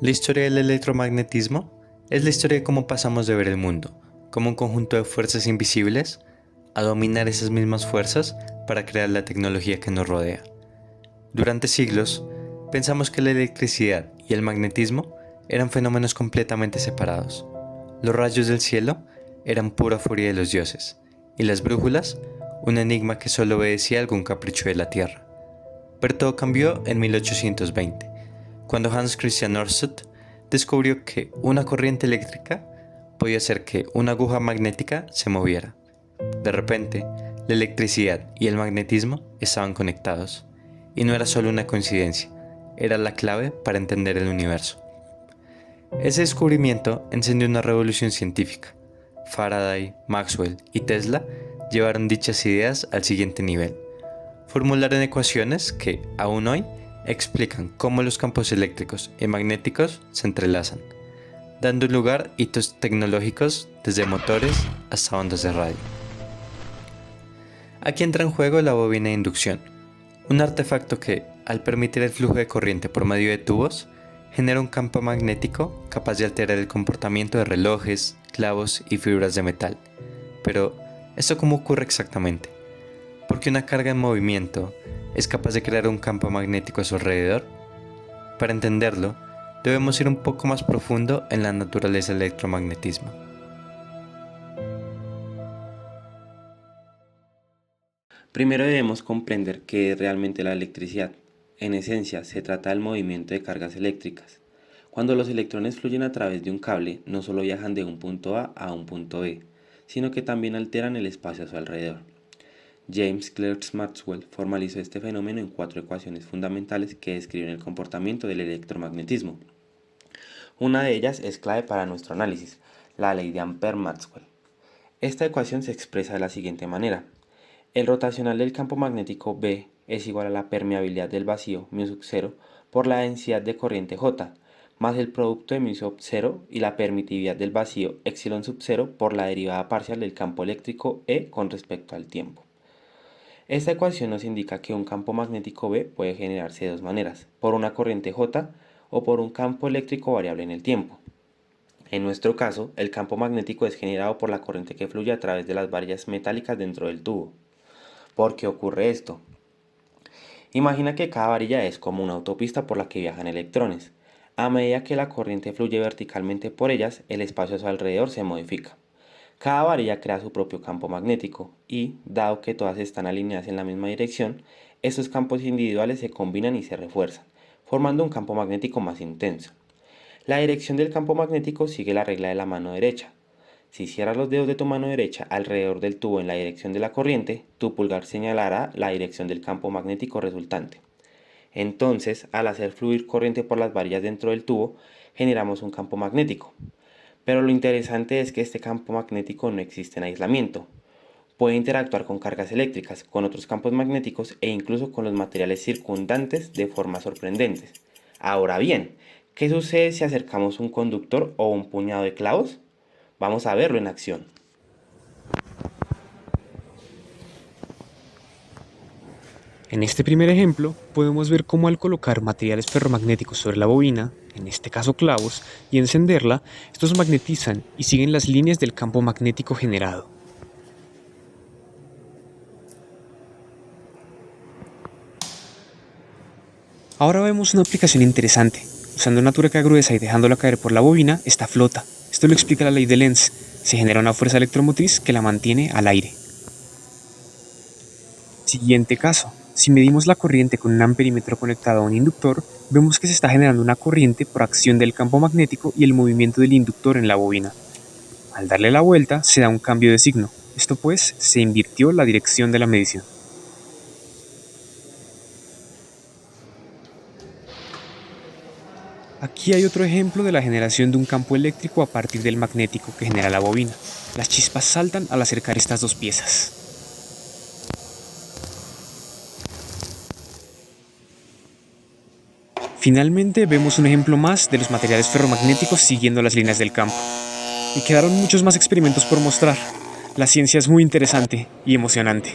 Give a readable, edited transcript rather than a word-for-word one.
La historia del electromagnetismo es la historia de cómo pasamos de ver el mundo como un conjunto de fuerzas invisibles a dominar esas mismas fuerzas para crear la tecnología que nos rodea. Durante siglos, pensamos que la electricidad y el magnetismo eran fenómenos completamente separados. Los rayos del cielo eran pura furia de los dioses, y las brújulas, un enigma que solo obedecía a algún capricho de la Tierra. Pero todo cambió en 1820, cuando Hans Christian Ørsted descubrió que una corriente eléctrica podía hacer que una aguja magnética se moviera. De repente, la electricidad y el magnetismo estaban conectados, y no era solo una coincidencia, era la clave para entender el universo. Ese descubrimiento encendió una revolución científica. Faraday, Maxwell y Tesla llevaron dichas ideas al siguiente nivel. Formularon ecuaciones que, aún hoy, explican cómo los campos eléctricos y magnéticos se entrelazan, dando lugar a hitos tecnológicos desde motores hasta ondas de radio. Aquí entra en juego la bobina de inducción, un artefacto que, al permitir el flujo de corriente por medio de tubos, genera un campo magnético capaz de alterar el comportamiento de relojes, clavos y fibras de metal. Pero, ¿esto cómo ocurre exactamente? ¿Por qué una carga en movimiento es capaz de crear un campo magnético a su alrededor? Para entenderlo, debemos ir un poco más profundo en la naturaleza del electromagnetismo. Primero debemos comprender qué es realmente la electricidad. En esencia, se trata del movimiento de cargas eléctricas. Cuando los electrones fluyen a través de un cable, no solo viajan de un punto A un punto B, sino que también alteran el espacio a su alrededor. James Clerk Maxwell formalizó este fenómeno en 4 ecuaciones fundamentales que describen el comportamiento del electromagnetismo. Una de ellas es clave para nuestro análisis, la ley de Ampère-Maxwell. Esta ecuación se expresa de la siguiente manera. El rotacional del campo magnético B es igual a la permeabilidad del vacío μ sub 0 por la densidad de corriente J, más el producto de μ sub 0 y la permitividad del vacío epsilon sub 0 por la derivada parcial del campo eléctrico E con respecto al tiempo. Esta ecuación nos indica que un campo magnético B puede generarse de dos maneras, por una corriente J o por un campo eléctrico variable en el tiempo. En nuestro caso, el campo magnético es generado por la corriente que fluye a través de las varillas metálicas dentro del tubo. ¿Por qué ocurre esto? Imagina que cada varilla es como una autopista por la que viajan electrones. A medida que la corriente fluye verticalmente por ellas, el espacio a su alrededor se modifica. Cada varilla crea su propio campo magnético y, dado que todas están alineadas en la misma dirección, estos campos individuales se combinan y se refuerzan, formando un campo magnético más intenso. La dirección del campo magnético sigue la regla de la mano derecha. Si cierras los dedos de tu mano derecha alrededor del tubo en la dirección de la corriente, tu pulgar señalará la dirección del campo magnético resultante. Entonces, al hacer fluir corriente por las varillas dentro del tubo, generamos un campo magnético. Pero lo interesante es que este campo magnético no existe en aislamiento. Puede interactuar con cargas eléctricas, con otros campos magnéticos e incluso con los materiales circundantes de formas sorprendentes. Ahora bien, ¿qué sucede si acercamos un conductor o un puñado de clavos? Vamos a verlo en acción. En este primer ejemplo, podemos ver cómo al colocar materiales ferromagnéticos sobre la bobina, en este caso clavos, y encenderla, estos magnetizan y siguen las líneas del campo magnético generado. Ahora vemos una aplicación interesante. Usando una tuerca gruesa y dejándola caer por la bobina, esta flota. Esto lo explica la ley de Lenz. Se genera una fuerza electromotriz que la mantiene al aire. Siguiente caso. Si medimos la corriente con un amperímetro conectado a un inductor, vemos que se está generando una corriente por acción del campo magnético y el movimiento del inductor en la bobina. Al darle la vuelta, se da un cambio de signo. Esto pues, se invirtió la dirección de la medición. Aquí hay otro ejemplo de la generación de un campo eléctrico a partir del magnético que genera la bobina. Las chispas saltan al acercar estas dos piezas. Finalmente vemos un ejemplo más de los materiales ferromagnéticos siguiendo las líneas del campo. Y quedaron muchos más experimentos por mostrar. La ciencia es muy interesante y emocionante.